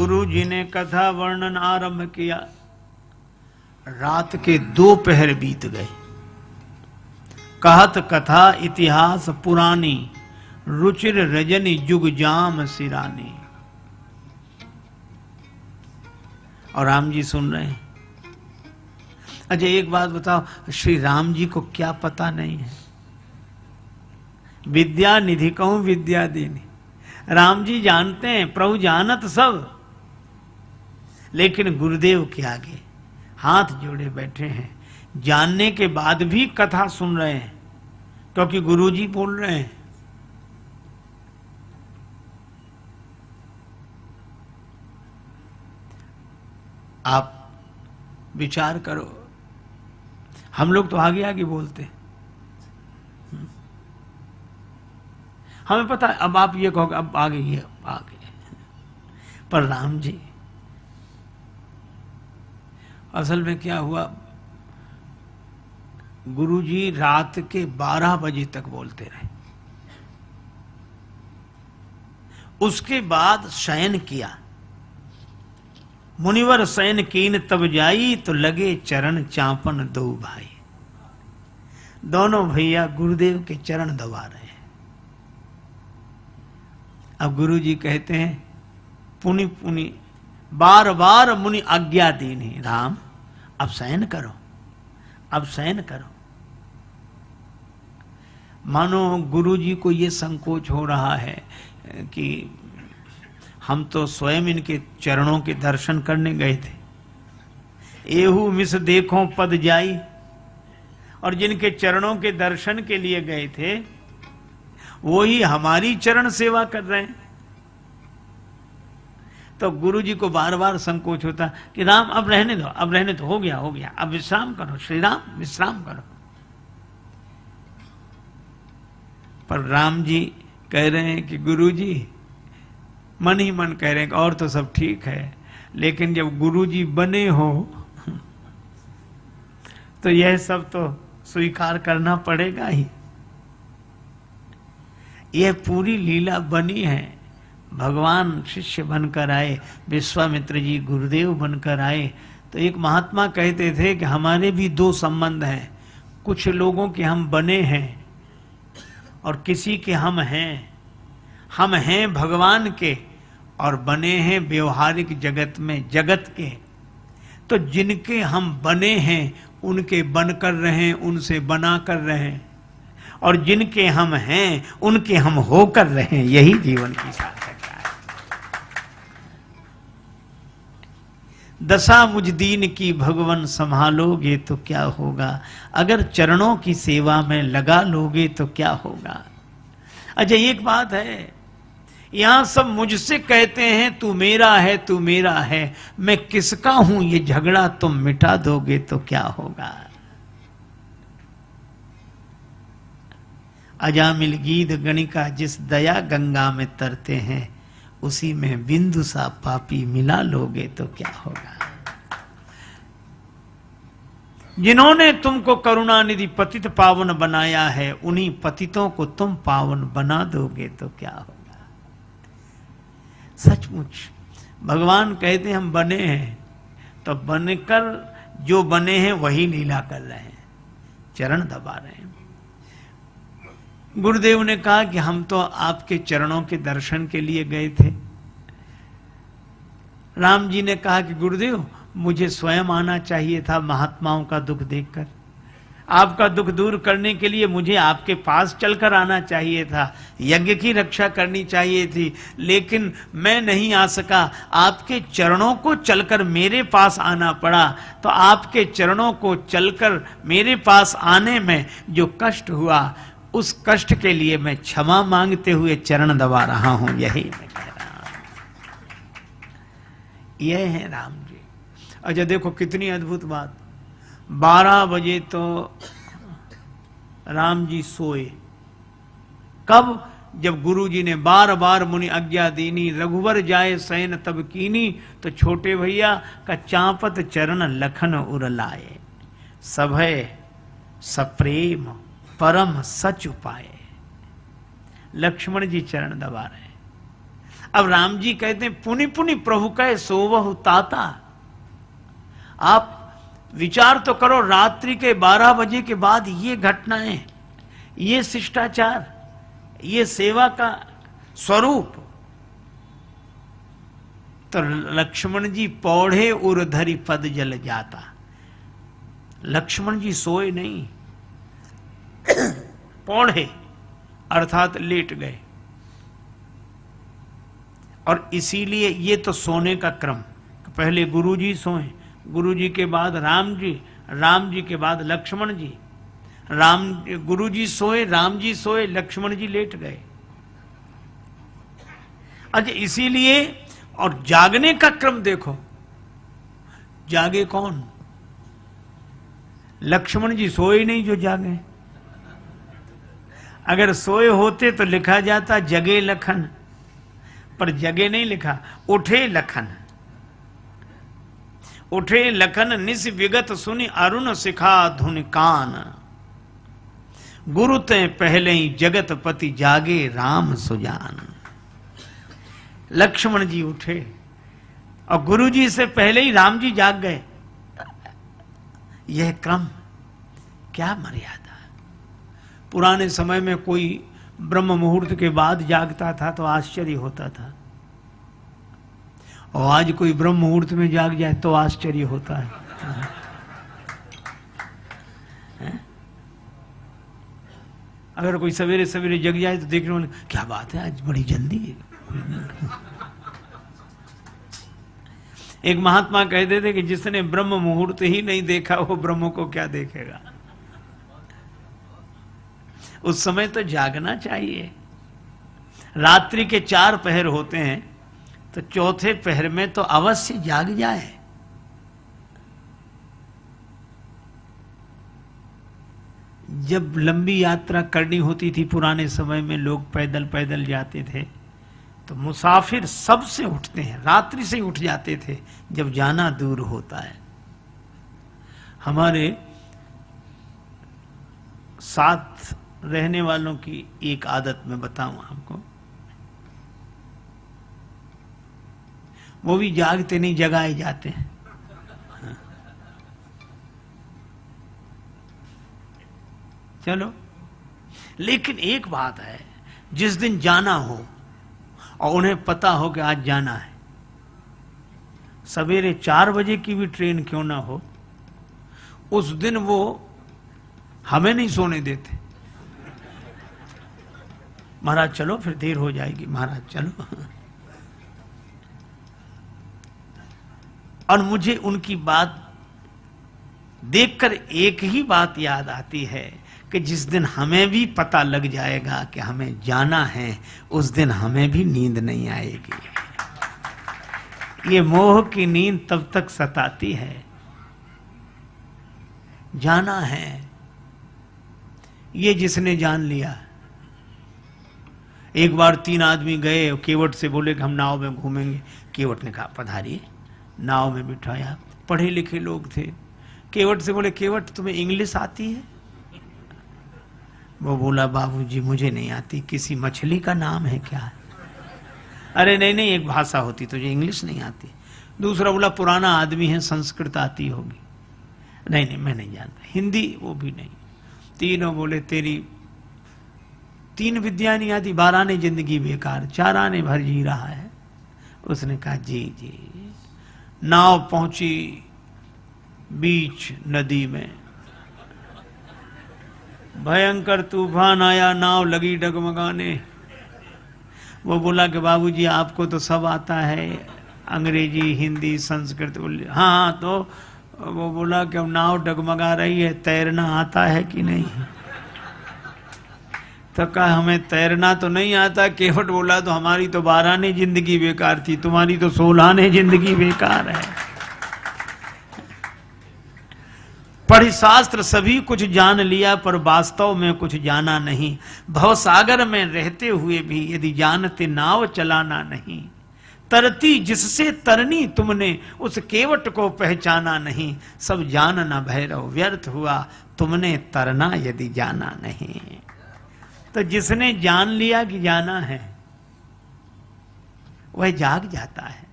गुरु जी ने कथा वर्णन आरंभ किया। रात के 2 पहर बीत गए। कहत कथा इतिहास पुरानी, रुचिर रजनी जुग जाम सिरानी। और राम जी सुन रहे हैं। अच्छा एक बात बताओ, श्री राम जी को क्या पता नहीं है? विद्या निधि कहूं विद्या देनी। राम जी जानते हैं, प्रभु जानत सब, लेकिन गुरुदेव के आगे हाथ जोड़े बैठे हैं। जानने के बाद भी कथा सुन रहे हैं, क्योंकि गुरु जी बोल रहे हैं। आप विचार करो, हम लोग तो आगे आगे बोलते हैं, हमें पता है अब आप ये कहोगे अब आगे ये आगे, पर राम जी असल में क्या हुआ, गुरु जी रात के 12 बजे तक बोलते रहे। उसके बाद शयन किया। मुनिवर शयन कीन तब जाई, तो लगे चरण चापन दो भाई। दोनों भैया गुरुदेव के चरण दबा रहे हैं। अब गुरु जी कहते हैं पुनि पुनि बार बार मुनि आज्ञा दीनी। राम अब शयन करो, अब शयन करो। मानो गुरु जी को ये संकोच हो रहा है कि हम तो स्वयं इनके चरणों के दर्शन करने गए थे। एहू मिस देखो पद जाई, और जिनके चरणों के दर्शन के लिए गए थे वो ही हमारी चरण सेवा कर रहे हैं। तो गुरु जी को बार बार संकोच होता कि राम अब रहने दो, अब रहने दो, हो गया हो गया, अब विश्राम करो श्री राम, विश्राम करो। पर राम जी कह रहे हैं कि गुरु जी, मन ही मन कह रहे हैं कि और तो सब ठीक है, लेकिन जब गुरु जी बने हो तो यह सब तो स्वीकार करना पड़ेगा ही। यह पूरी लीला बनी है। भगवान शिष्य बनकर आए, विश्वामित्र जी गुरुदेव बनकर आए। तो एक महात्मा कहते थे कि हमारे भी 2 संबंध हैं। कुछ लोगों के हम बने हैं और किसी के हम हैं। हम हैं भगवान के और बने हैं व्यवहारिक जगत में जगत के। तो जिनके हम बने हैं उनके बन कर रहे हैं, उनसे बना कर रहे हैं, और जिनके हम हैं उनके हम हो कर रहे हैं। यही जीवन की सार्थकता है। दशा मुझ दीन की भगवन संभालोगे तो क्या होगा, अगर चरणों की सेवा में लगा लोगे तो क्या होगा। अच्छा एक बात है, यहां सब मुझसे कहते हैं तू मेरा है, तू मेरा है। मैं किसका हूं ये झगड़ा तुम मिटा दोगे तो क्या होगा। अजामिल गीध गणिका जिस दया गंगा में तरते हैं, उसी में बिंदु सा पापी मिला लोगे तो क्या होगा। जिन्होंने तुमको करुणानिधि पतित पावन बनाया है, उन्हीं पतितों को तुम पावन बना दोगे तो क्या होगा। सचमुच भगवान कहते हम बने हैं, तो बनकर जो बने हैं वही लीला कर रहे हैं, चरण दबा रहे हैं। गुरुदेव ने कहा कि हम तो आपके चरणों के दर्शन के लिए गए थे। राम जी ने कहा कि गुरुदेव मुझे स्वयं आना चाहिए था महात्माओं का दुख देखकर। आपका दुख दूर करने के लिए मुझे आपके पास चलकर आना चाहिए था, यज्ञ की रक्षा करनी चाहिए थी, लेकिन मैं नहीं आ सका। आपके चरणों को चलकर मेरे पास आना पड़ा। तो आपके चरणों को चलकर मेरे पास आने में जो कष्ट हुआ, उस कष्ट के लिए मैं क्षमा मांगते हुए चरण दबा रहा हूं। यही मैं कह रहा हूं। यह है राम जी। अच्छा देखो कितनी अद्भुत बात। 12 बजे तो राम जी सोए। कब? जब गुरु जी ने बार बार मुनि आज्ञा दीनी, रघुवर जाए शयन तब कीनी। तो छोटे भैया का चांपत चरण लखन उर लाए, सभय सप्रेम परम सच उपाए। लक्ष्मण जी चरण दबा रहे हैं। अब राम जी कहते हैं पुनि पुनि प्रभु कहे सोवहु ताता। आप विचार तो करो, रात्रि के 12 बजे के बाद ये घटनाएं, ये शिष्टाचार, ये सेवा का स्वरूप। तो लक्ष्मण जी पौढ़े उर्धरि पद जल जाता। लक्ष्मण जी सोए नहीं, पौढ़े अर्थात लेट गए। और इसीलिए ये तो सोने का क्रम, पहले गुरु जी सोए, गुरु जी के बाद राम जी के बाद लक्ष्मण जी, गुरु जी सोए, राम जी सोए, लक्ष्मण जी लेट गए। अच्छा, इसीलिए और जागने का क्रम देखो, जागे कौन? लक्ष्मण जी सोए नहीं जो जागे। अगर सोए होते तो लिखा जाता जगे लखन, पर जगे नहीं लिखा, उठे लखन। उठे लखन निस विगत सुनि अरुण शिखा धुन कान। गुरु ते पहले ही जगत पति जागे राम सुजान। लक्ष्मण जी उठे और गुरु जी से पहले ही राम जी जाग गए। यह क्रम, क्या मर्यादा। पुराने समय में कोई ब्रह्म मुहूर्त के बाद जागता था तो आश्चर्य होता था, और आज कोई ब्रह्म मुहूर्त में जाग जाए तो आश्चर्य होता है। अगर कोई सवेरे सवेरे जग जाए तो देखने वाले क्या बात है, आज बड़ी जल्दी है। एक महात्मा कहते थे कि जिसने ब्रह्म मुहूर्त ही नहीं देखा वो ब्रह्म को क्या देखेगा। उस समय तो जागना चाहिए। रात्रि के 4 पहर होते हैं तो चौथे पहर में तो अवश्य जाग जाए। जब लंबी यात्रा करनी होती थी पुराने समय में, लोग पैदल पैदल जाते थे, तो मुसाफिर सबसे उठते हैं, रात्रि से ही उठ जाते थे जब जाना दूर होता है। हमारे साथ रहने वालों की एक आदत मैं बताऊं आपको, वो भी जागते नहीं, जगाए जाते हैं। चलो, लेकिन एक बात है, जिस दिन जाना हो और उन्हें पता हो कि आज जाना है, सवेरे 4 बजे की भी ट्रेन क्यों ना हो, उस दिन वो हमें नहीं सोने देते। महाराज चलो, फिर देर हो जाएगी, महाराज चलो। और मुझे उनकी बात देखकर एक ही बात याद आती है कि जिस दिन हमें भी पता लग जाएगा कि हमें जाना है, उस दिन हमें भी नींद नहीं आएगी। ये मोह की नींद तब तक सताती है। जाना है, ये जिसने जान लिया। एक बार 3 आदमी गए, केवट से बोले कि हम नाव में घूमेंगे। केवट ने कहा पधारिए। नाव में बिठाया, पढ़े लिखे लोग थे। केवट से बोले, केवट तुम्हें इंग्लिश आती है? वो बोला, बाबूजी मुझे नहीं आती। किसी मछली का नाम है क्या? अरे नहीं नहीं, एक भाषा होती, तुझे इंग्लिश नहीं आती। दूसरा बोला, पुराना आदमी है, संस्कृत आती होगी। नहीं नहीं, मैं नहीं जानता। हिंदी, वो भी नहीं। तीनों बोले, तेरी 3 विद्या नहीं आती, 12 ने जिंदगी बेकार, 4 आने भर जी रहा है। उसने कहा जी जी। नाव पहुंची बीच नदी में, भयंकर तूफान आया, नाव लगी डगमगाने। वो बोला कि बाबूजी आपको तो सब आता है, अंग्रेजी, हिंदी, संस्कृत। हाँ, तो वो बोला कि नाव डगमगा रही है, तैरना आता है कि नहीं? तो कहा हमें तैरना तो नहीं आता। केवट बोला, तो हमारी तो 12 ने जिंदगी बेकार थी, तुम्हारी तो 16 ने जिंदगी बेकार है। पढ़ी शास्त्र सभी कुछ जान लिया, पर वास्तव में कुछ जाना नहीं। भवसागर में रहते हुए भी यदि जानते नाव चलाना नहीं। तरती जिससे तरनी तुमने, उस केवट को पहचाना नहीं। सब जानना भैरव व्यर्थ हुआ, तुमने तरना यदि जाना नहीं। तो जिसने जान लिया कि जाना है, वह जाग जाता है।